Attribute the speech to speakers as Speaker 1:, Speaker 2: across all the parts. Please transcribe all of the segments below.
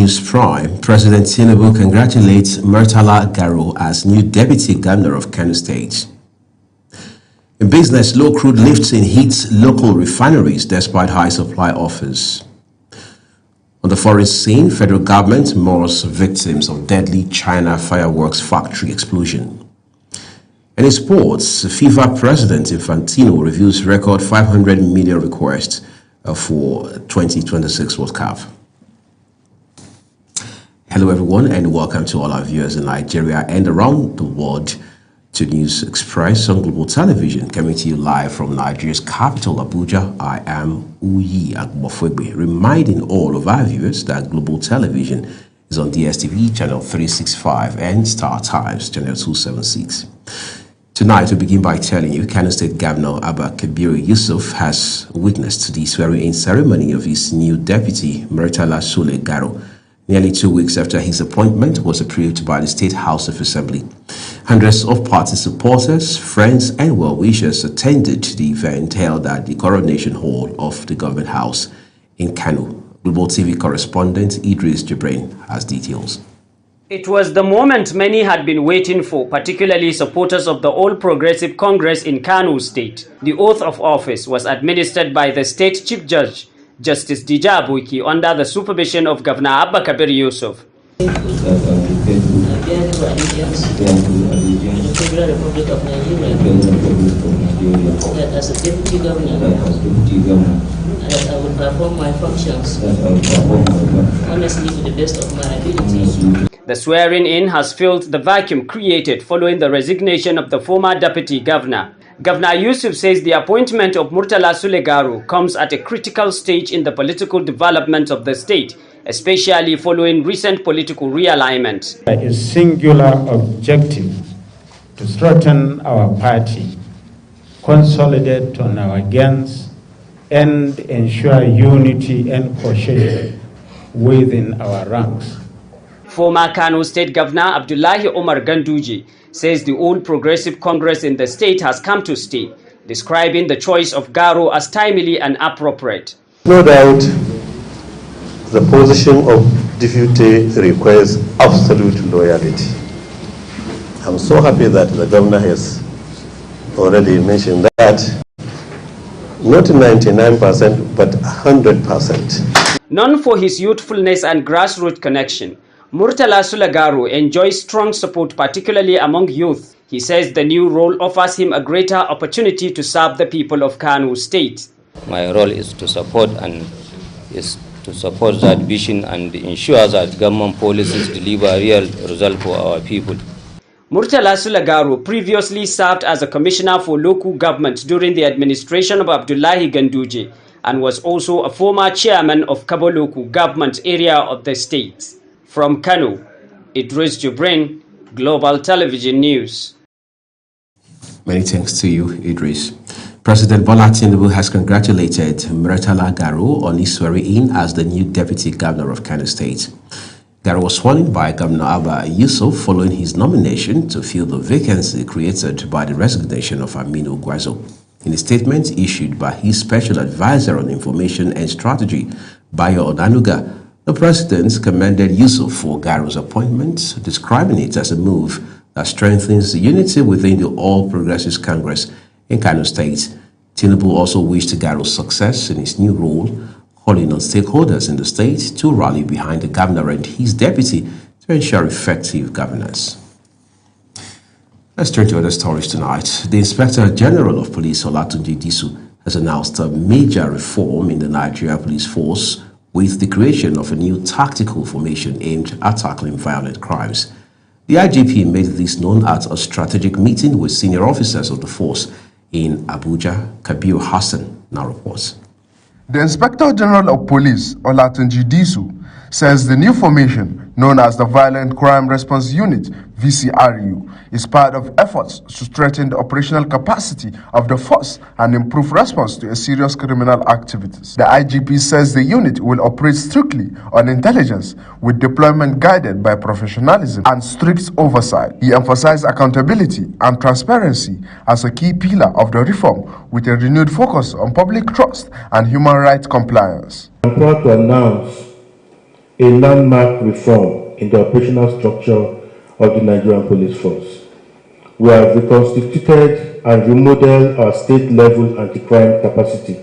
Speaker 1: News Prime, President Tinubu congratulates Murtala Garo as new Deputy Governor of Kano State. In business, low crude lifting hits local refineries despite high supply offers. On the foreign scene, federal government mourns victims of deadly China fireworks factory explosion. And in sports, FIFA President Infantino reviews record 500 million request for 2026 World Cup. Hello everyone and welcome to all our viewers in Nigeria and around the world to News Express on Global Television, coming to you live from Nigeria's capital, Abuja. I am Uyi Agbofwegbe, reminding all of our viewers that Global Television is on DSTV channel 365 and Star Times channel 276. Tonight, we begin by telling you Kano State Governor Abba Kabir Yusuf has witnessed the swearing-in ceremony of his new deputy, Murtala Sule Garo, nearly 2 weeks after his appointment was approved by the State House of Assembly. Hundreds of party supporters, friends, and well-wishers attended the event held at the Coronation Hall of the Government House in Kano. Global TV correspondent Idris Jibrin has details.
Speaker 2: It was the moment many had been waiting for, particularly supporters of the All Progressive Congress in Kano State. The oath of office was administered by the State Chief Judge, Justice Dija Aboki, under the supervision of Governor Abba Kabir Yusuf.
Speaker 3: That I will be faithful to the Federal Republic of Nigeria, that as a Deputy Governor, that I will perform my functions honestly to the best of my ability.
Speaker 2: The swearing-in has filled the vacuum created following the resignation of the former Deputy Governor. Governor Yusuf says the appointment of Murtala Sule Garo comes at a critical stage in the political development of the state, especially following recent political realignment.
Speaker 4: A singular objective to strengthen our party, consolidate on our gains, and ensure unity and cohesion within our ranks.
Speaker 2: Former Kano State Governor Abdullahi Omar Ganduje says the All Progressive Congress in the state has come to stay, describing the choice of Garo as timely and appropriate.
Speaker 5: No doubt, the position of deputy requires absolute loyalty. I'm so happy that the governor has already mentioned that, not 99%, but 100%.
Speaker 2: Known for his youthfulness and grassroots connection, Murtala Sule Garo enjoys strong support, particularly among youth. He says the new role offers him a greater opportunity to serve the people of Kano State.
Speaker 6: My role is to support that vision and ensure that government policies deliver real results for our people.
Speaker 2: Murtala Sule Garo previously served as a commissioner for local government during the administration of Abdullahi Ganduje and was also a former chairman of Kabo local government area of the state. From Kano, Idris Jibrin, Global Television News.
Speaker 1: Many thanks to you, Idris. President Bola Tinubu has congratulated Murtala Garo on his swearing-in as the new Deputy Governor of Kano State. Garo was sworn in by Governor Abba Yusuf following his nomination to fill the vacancy created by the resignation of Aminu Gwarzo. In a statement issued by his Special Advisor on Information and Strategy, Bayo Onanuga, the president commended Yusuf for Garo's appointment, describing it as a move that strengthens the unity within the All Progressives Congress in Kano State. Tinubu also wished Garo success in his new role, calling on stakeholders in the state to rally behind the governor and his deputy to ensure effective governance. Let's turn to other stories tonight. The Inspector General of Police, Olatunji Disu, has announced a major reform in the Nigeria Police Force with the creation of a new tactical formation aimed at tackling violent crimes. The IGP made this known at a strategic meeting with senior officers of the force in Abuja. Kabir Hassan now reports.
Speaker 7: The Inspector General of Police, Olatunji Disu, says the new formation, known as the Violent Crime Response Unit, VCRU, is part of efforts to strengthen the operational capacity of the force and improve response to serious criminal activities. The IGP says the unit will operate strictly on intelligence, with deployment guided by professionalism and strict oversight. He emphasized accountability and transparency as a key pillar of the reform, with a renewed focus on public trust and human rights compliance.
Speaker 8: I'm proud to announce a landmark reform in the operational structure of the Nigerian Police Force. We have reconstituted and remodeled our state-level anti-crime capacity.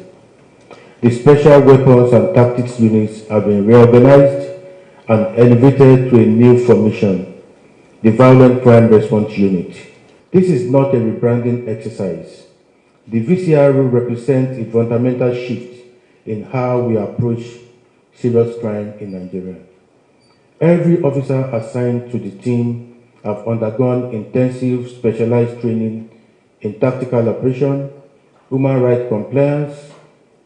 Speaker 8: The Special Weapons and Tactics units have been reorganized and elevated to a new formation, the Violent Crime Response Unit. This is not a rebranding exercise. The VCRU represents a fundamental shift in how we approach serious crime in Nigeria. Every officer assigned to the team have undergone intensive specialized training in tactical operation, human rights compliance,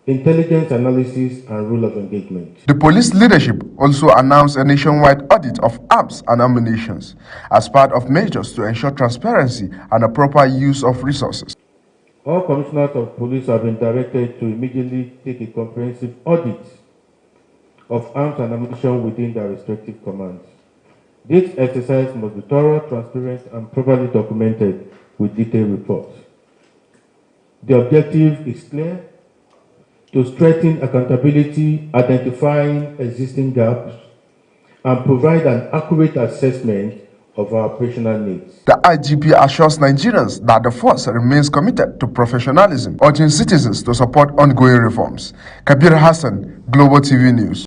Speaker 8: intelligence analysis, and rule of engagement.
Speaker 7: The police leadership also announced a nationwide audit of arms and ammunition as part of measures to ensure transparency and a proper use of resources.
Speaker 8: All commissioners of police have been directed to immediately take a comprehensive audit of arms and ammunition within their respective commands. This exercise must be thorough, transparent, and properly documented with detailed reports. The objective is clear: to strengthen accountability, identifying existing gaps, and provide an accurate assessment of our operational needs.
Speaker 7: The IGP assures Nigerians that the force remains committed to professionalism, urging citizens to support ongoing reforms. Kabir Hassan, Global TV News.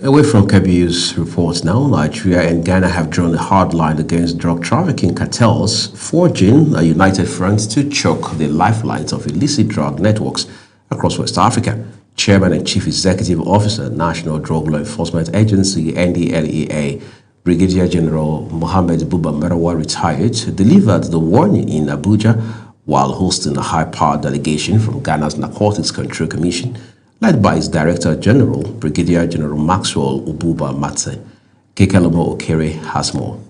Speaker 1: Away from Kabir's reports now, Nigeria and Ghana have drawn a hard line against drug trafficking cartels, forging a united front to choke the lifelines of illicit drug networks across West Africa. Chairman and Chief Executive Officer, National Drug Law Enforcement Agency, NDLEA, Brigadier General Mohammed Buba Marwa, retired, delivered the warning in Abuja while hosting a high-powered delegation from Ghana's Narcotics Control Commission, led by its Director General, Brigadier General Maxwell Ububa Matse. Kekelomo Okere has more.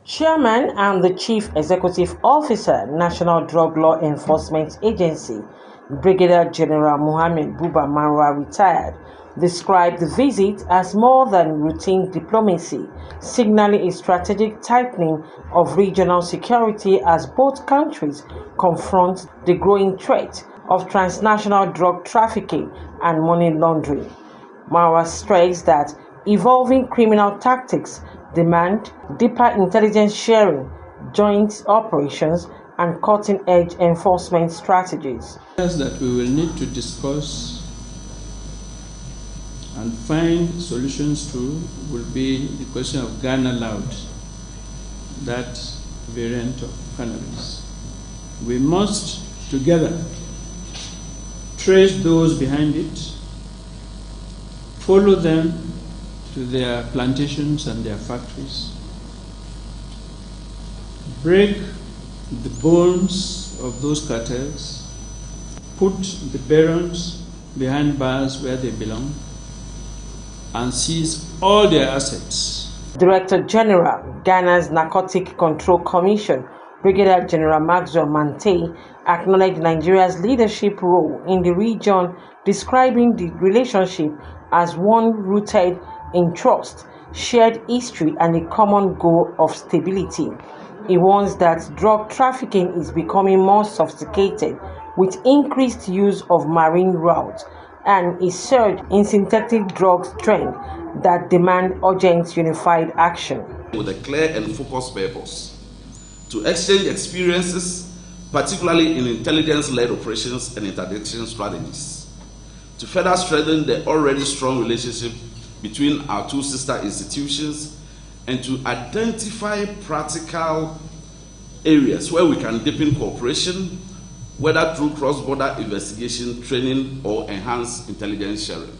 Speaker 9: Chairman and the Chief Executive Officer, National Drug Law Enforcement Agency, Brigadier General Mohammed Buba Marwa, retired, described the visit as more than routine diplomacy, signaling a strategic tightening of regional security as both countries confront the growing threat of transnational drug trafficking and money laundering. Marwa stressed that evolving criminal tactics demand deeper intelligence sharing, joint operations, and cutting-edge enforcement strategies.
Speaker 10: That we will need to discuss and find solutions to will be the question of Ghana Loud, that variant of cannabis. We must together trace those behind it, follow them to their plantations and their factories, break the bones of those cartels, put the barons behind bars where they belong, and seize all their assets.
Speaker 9: Director General, Ghana's Narcotic Control Commission, Brigadier General Maxwell Mante, acknowledged Nigeria's leadership role in the region, describing the relationship as one rooted in trust, shared history, and a common goal of stability. He warns that drug trafficking is becoming more sophisticated with increased use of marine routes and a surge in synthetic drugs trend that demand urgent unified action.
Speaker 11: With a clear and focused purpose to exchange experiences, particularly in intelligence-led operations and interdiction strategies, to further strengthen the already strong relationship between our two sister institutions, and to identify practical areas where we can deepen cooperation, whether through cross-border investigation, training, or enhanced intelligence sharing.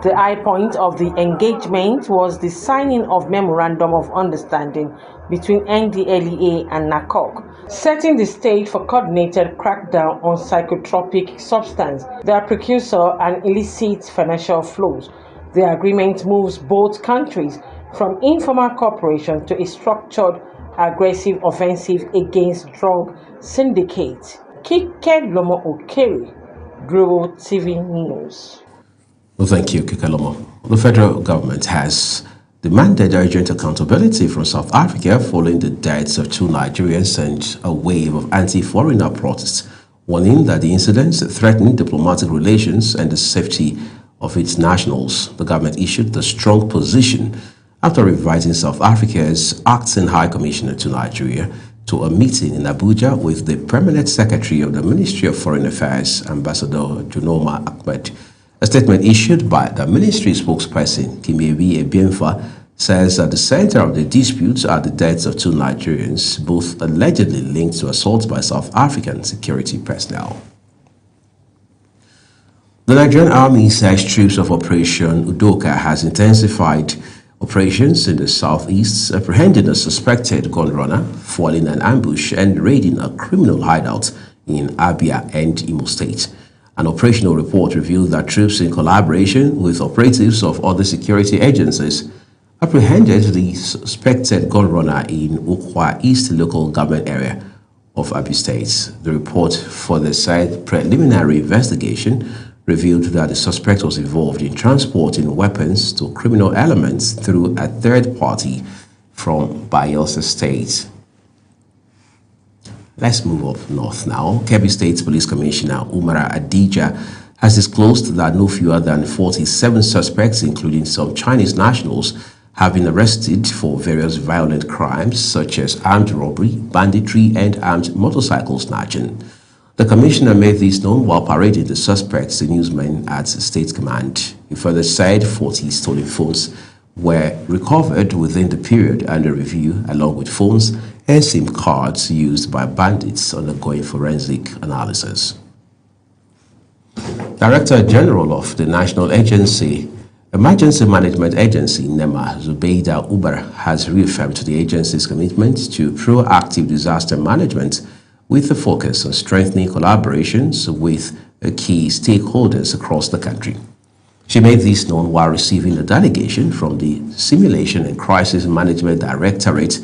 Speaker 9: The high point of the engagement was the signing of Memorandum of Understanding between NDLEA and NACOC, setting the stage for coordinated crackdown on psychotropic substance, their precursor, and illicit financial flows. The agreement moves both countries from informal cooperation to a structured, aggressive offensive against drug syndicates. Kekelomo Okere, Global TV News.
Speaker 1: Well, thank you, Kekelomo. The federal government has demanded urgent accountability from South Africa following the deaths of 2 Nigerians and a wave of anti-foreigner protests, warning that the incidents threaten diplomatic relations and the safety of its nationals. The government issued the strong position after inviting South Africa's acting High Commissioner to Nigeria to a meeting in Abuja with the Permanent Secretary of the Ministry of Foreign Affairs, Ambassador Junoma Ahmed. A statement issued by the ministry spokesperson, Kimebi Ebienfa, says at the center of the disputes are the deaths of two Nigerians, both allegedly linked to assaults by South African security personnel. The Nigerian Army says troops of Operation Udoka has intensified operations in the southeast, apprehending a suspected gun runner, foiling an ambush, and raiding a criminal hideout in Abia and Imo State. An operational report revealed that troops, in collaboration with operatives of other security agencies, apprehended the suspected gun runner in Ukwa East local government area of Abia State. The report further said preliminary investigation revealed that the suspect was involved in transporting weapons to criminal elements through a third party from Bayelsa State. Let's move up north now. Kebbi State Police Commissioner Umara Adija has disclosed that no fewer than 47 suspects, including some Chinese nationals, have been arrested for various violent crimes such as armed robbery, banditry, and armed motorcycle snatching. The commissioner made this known while parading the suspects to newsmen at State Command. He further said 40 stolen phones were recovered within the period under review, along with phones and SIM cards used by bandits undergoing forensic analysis. Director General of the National Emergency Management Agency, NEMA, Zubeida Uber, has reaffirmed the agency's commitment to proactive disaster management with a focus on strengthening collaborations with key stakeholders across the country. She made this known while receiving a delegation from the Simulation and Crisis Management Directorate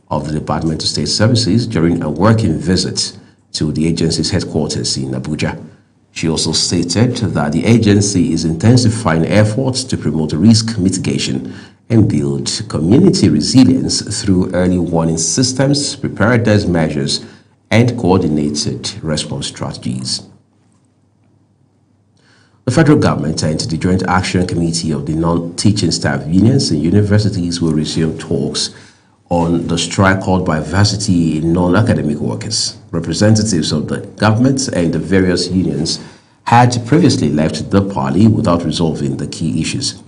Speaker 1: of the Department of State Services during a working visit to the agency's headquarters in Abuja. She also stated that the agency is intensifying efforts to promote risk mitigation and build community resilience through early warning systems, preparedness measures, and coordinated response strategies. The federal government and the Joint Action Committee of the Non-Teaching Staff Unions and Universities will resume talks on the strike called by varsity non-academic workers. Representatives of the government and the various unions had previously left the parley without resolving the key issues.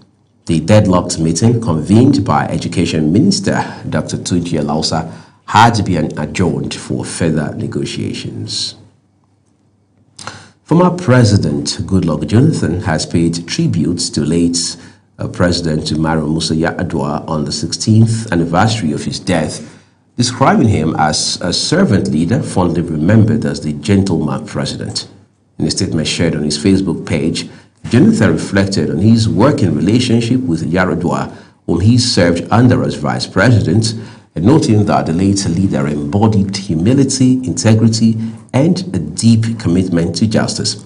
Speaker 1: The deadlocked meeting, convened by Education Minister Dr. Tunji Alausa, had been adjourned for further negotiations. Former President Goodluck Jonathan has paid tributes to late President Umaru Musa Yar'Adua on the 16th anniversary of his death, describing him as a servant leader fondly remembered as the gentleman president. In a statement shared on his Facebook page, Jonathan reflected on his working relationship with Yar'Adua, whom he served under as vice president, and noting that the late leader embodied humility, integrity, and a deep commitment to justice.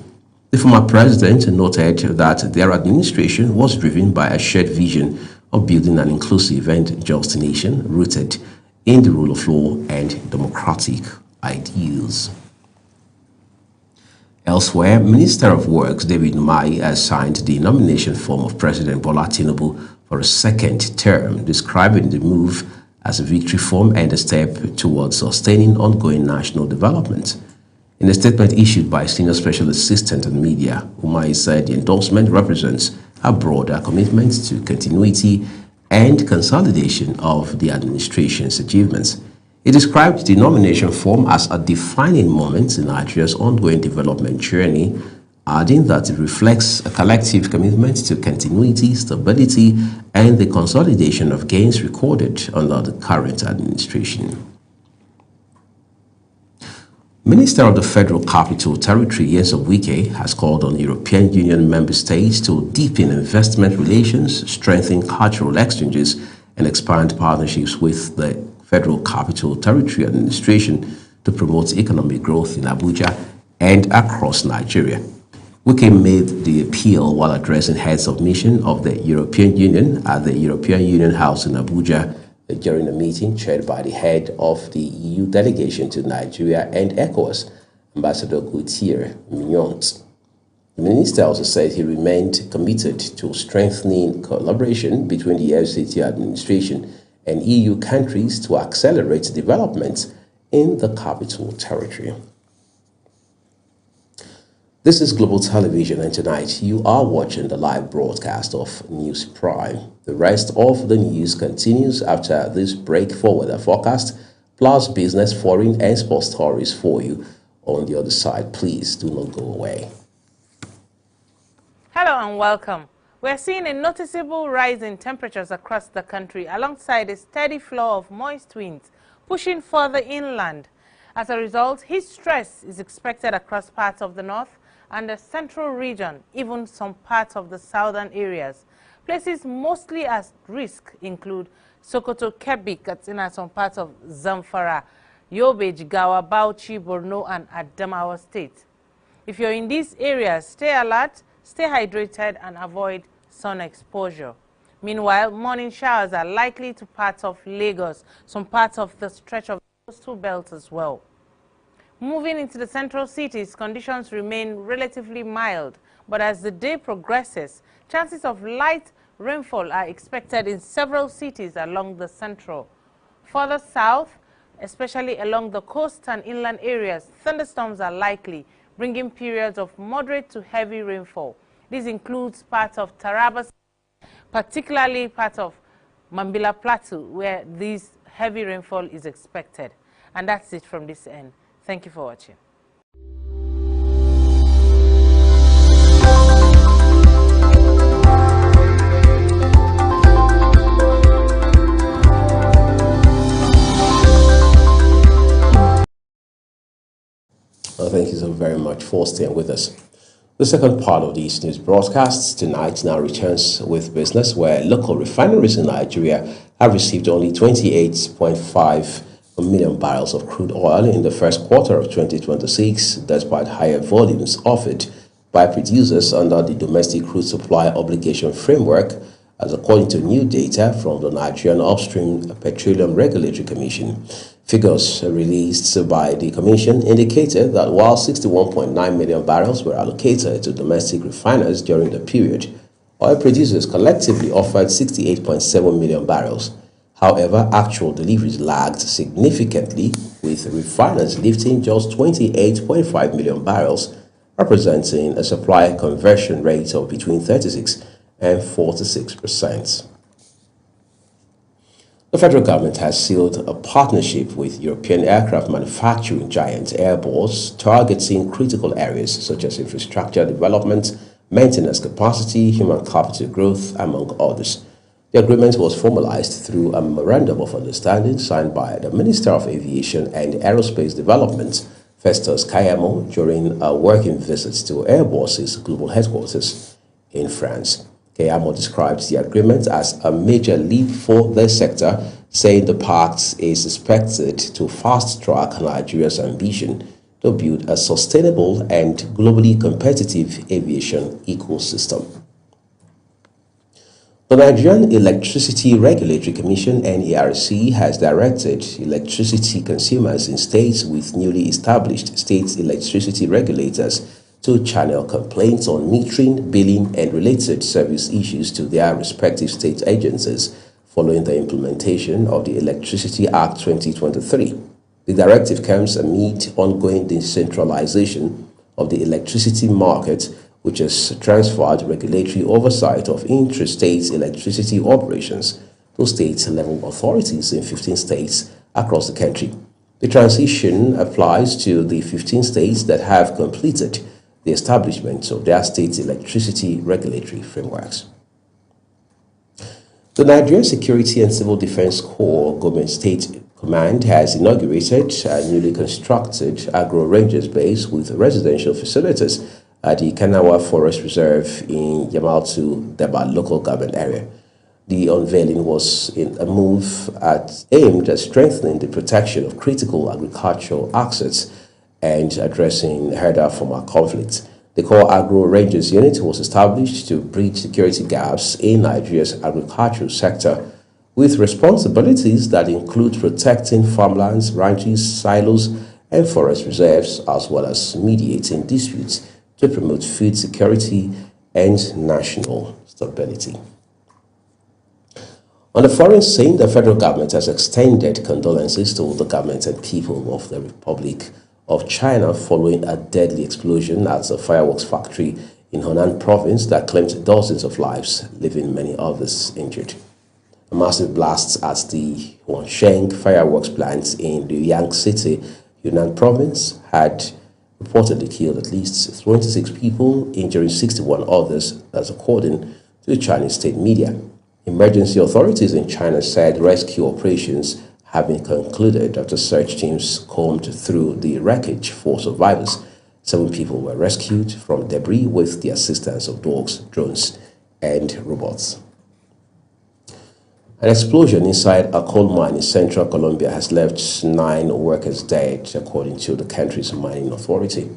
Speaker 1: The former president noted that their administration was driven by a shared vision of building an inclusive and just nation rooted in the rule of law and democratic ideals. Elsewhere, Minister of Works David Umahi has signed the nomination form of President Bola Tinubu for a second term, describing the move as a victory form and a step towards sustaining ongoing national development. In a statement issued by Senior Special Assistant on Media, Umahi said the endorsement represents a broader commitment to continuity and consolidation of the administration's achievements. He described the nomination form as a defining moment in Nigeria's ongoing development journey, adding that it reflects a collective commitment to continuity, stability, and the consolidation of gains recorded under the current administration. Minister of the Federal Capital Territory, Nyesom Wike, has called on European Union member states to deepen investment relations, strengthen cultural exchanges, and expand partnerships with the Federal Capital Territory Administration to promote economic growth in Abuja and across Nigeria. Wike made the appeal while addressing heads of mission of the European Union at the European Union House in Abuja during a meeting chaired by the head of the EU delegation to Nigeria and ECOWAS, Ambassador Gautier Mignot. The minister also said he remained committed to strengthening collaboration between the FCT administration and EU countries to accelerate development in the capital territory. This is Global Television, and tonight you are watching the live broadcast of News Prime. The rest of the news continues after this break for weather forecast, plus business, foreign and sports stories for you on the other side. Please do not go away.
Speaker 12: Hello and welcome. We're seeing a noticeable rise in temperatures across the country alongside a steady flow of moist winds pushing further inland. As a result, heat stress is expected across parts of the north and the central region, even some parts of the southern areas. Places mostly at risk include Sokoto, Kebbi, Katsina, some parts of Zamfara, Yobe, Jigawa, Bauchi, Borno, and Adamawa State. If you're in these areas, stay alert, stay hydrated, and avoid sun exposure. Meanwhile, morning showers are likely to parts of Lagos, some parts of the stretch of the coastal belt as well. Moving into the central cities, conditions remain relatively mild, but as the day progresses, chances of light rainfall are expected in several cities along the central. Further south, especially along the coast and inland areas, thunderstorms are likely, bringing periods of moderate to heavy rainfall. This includes parts of Taraba, particularly part of Mambila Plateau, where this heavy rainfall is expected. And that's it from this end. Thank you for watching.
Speaker 1: Well, thank you so very much for staying with us. The second part of these news broadcasts tonight now returns with business, where local refineries in Nigeria have received only 28.5 million barrels of crude oil in the first quarter of 2026, despite higher volumes offered by producers under the Domestic Crude Supply Obligation Framework, as according to new data from the Nigerian Upstream Petroleum Regulatory Commission. Figures released by the Commission indicated that while 61.9 million barrels were allocated to domestic refiners during the period, oil producers collectively offered 68.7 million barrels. However, actual deliveries lagged significantly, with refiners lifting just 28.5 million barrels, representing a supply conversion rate of between 36 and 46%. The federal government has sealed a partnership with European aircraft manufacturing giant Airbus, targeting critical areas such as infrastructure development, maintenance capacity, human capital growth, among others. The agreement was formalized through a memorandum of understanding signed by the Minister of Aviation and Aerospace Development, Festus Kayamo, during a working visit to Airbus's global headquarters in France. Kayamo describes the agreement as a major leap for the sector, saying the pact is expected to fast-track Nigeria's ambition to build a sustainable and globally competitive aviation ecosystem. The Nigerian Electricity Regulatory Commission (NERC) has directed electricity consumers in states with newly established state electricity regulators to channel complaints on metering, billing, and related service issues to their respective state agencies following the implementation of the Electricity Act 2023. The directive comes amid ongoing decentralization of the electricity market, which has transferred regulatory oversight of intrastate electricity operations to state-level authorities in 15 states across the country. The transition applies to the 15 states that have completed the establishment of their state electricity regulatory frameworks. The Nigerian Security and Civil Defense Corps Government State Command has inaugurated a newly constructed Agro Rangers base with residential facilities at the Kanawa Forest Reserve in Yamaltu, Deba local government area. The unveiling was in a move aimed at strengthening the protection of critical agricultural assets and addressing herder farmer conflicts. The Core Agro Rangers unit was established to bridge security gaps in Nigeria's agricultural sector, with responsibilities that include protecting farmlands, ranches, silos, and forest reserves, as well as mediating disputes to promote food security and national stability. On the foreign scene, the federal government has extended condolences to the government and people of the Republic of China following a deadly explosion at a fireworks factory in Hunan province that claimed dozens of lives, leaving many others injured. A massive blast at the Huansheng fireworks plant in Liuyang City, Yunnan province, had reportedly killed at least 26 people, injuring 61 others, as according to the Chinese state media. Emergency authorities in China said rescue operations have been concluded after search teams combed through the wreckage for survivors. 7 people were rescued from debris with the assistance of dogs, drones, and robots. An explosion inside a coal mine in central Colombia has left 9 workers dead, according to the country's mining authority.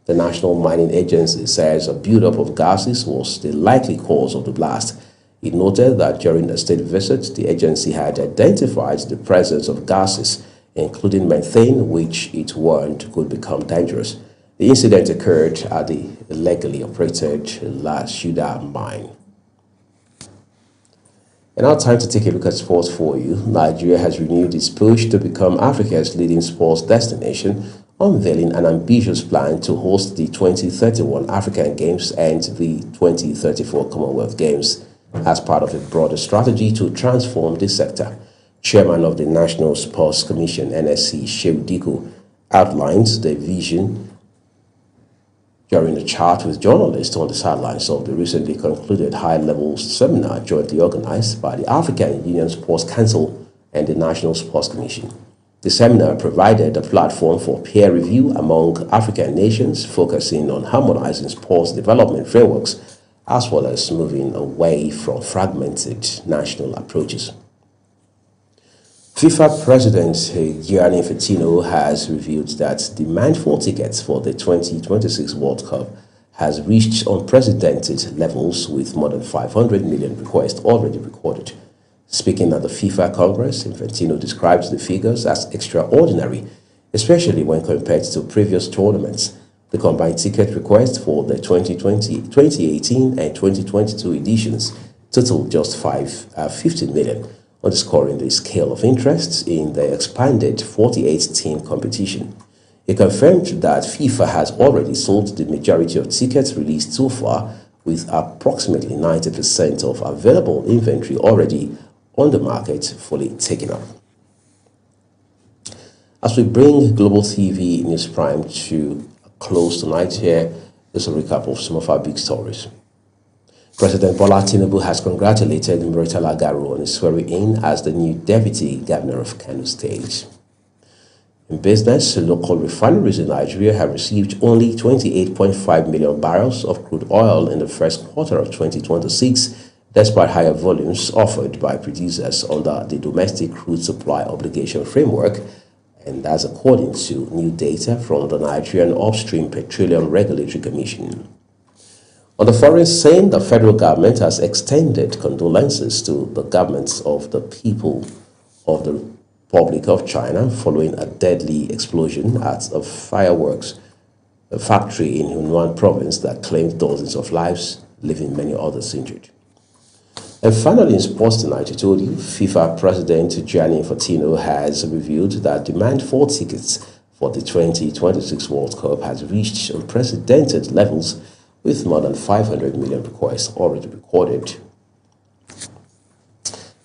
Speaker 1: The National Mining Agency says a buildup of gases was the likely cause of the blast. It noted that during a state visit, the agency had identified the presence of gases, including methane, which it warned could become dangerous. The incident occurred at the illegally operated La Ciudad mine. And now time to take a look at sports for you. Nigeria has renewed its push to become Africa's leading sports destination, unveiling an ambitious plan to host the 2031 African Games and the 2034 Commonwealth Games as part of a broader strategy to transform this sector. Chairman of the National Sports Commission, NSC, Shehu Diko, outlines the vision during a chat with journalists on the sidelines of the recently concluded high-level seminar jointly organized by the African Union Sports Council and the National Sports Commission. The seminar provided a platform for peer review among African nations, focusing on harmonizing sports development frameworks as well as moving away from fragmented national approaches. FIFA President Gianni Infantino has revealed that demand for tickets for the 2026 World Cup has reached unprecedented levels, with more than 500 million requests already recorded. Speaking at the FIFA Congress, Infantino describes the figures as extraordinary, especially when compared to previous tournaments. The combined ticket requests for the 2020, 2018 and 2022 editions totaled just 50 million, underscoring the scale of interest in the expanded 48-team competition. He confirmed that FIFA has already sold the majority of tickets released so far, with approximately 90% of available inventory already on the market fully taken up. As we bring Global TV News Prime to close tonight, here is a recap of some of our big stories. President Bola Tinubu has congratulated Murtala Garu on his swearing-in as the new Deputy Governor of Kano State. In business, local refineries in Nigeria have received only 28.5 million barrels of crude oil in the first quarter of 2026, despite higher volumes offered by producers under the Domestic Crude Supply Obligation Framework, and that's according to new data from the Nigerian Upstream Petroleum Regulatory Commission. On the foreign scene, the federal government has extended condolences to the governments of the people of the Republic of China following a deadly explosion at a fireworks factory in Hunan province that claimed dozens of lives, leaving many others injured. And finally, in sports tonight, I told you, FIFA President Gianni Infantino has revealed that demand for tickets for the 2026 World Cup has reached unprecedented levels, with more than 500 million requests already recorded.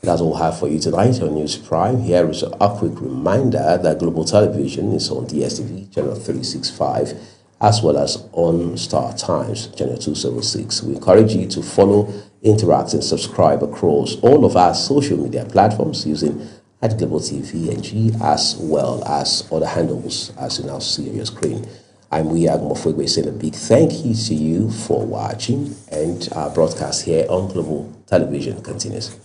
Speaker 1: That's all I have for you tonight on News Prime. Here is a quick reminder that Global Television is on DSTV, channel 365, as well as on Star Times, channel 276. We encourage you to follow, interact, and subscribe across all of our social media platforms using @Global TV NG, as well as other handles as you now see on your screen. I'm Wiag Mofwegwe saying a big thank you to you for watching, and our broadcast here on Global Television continues.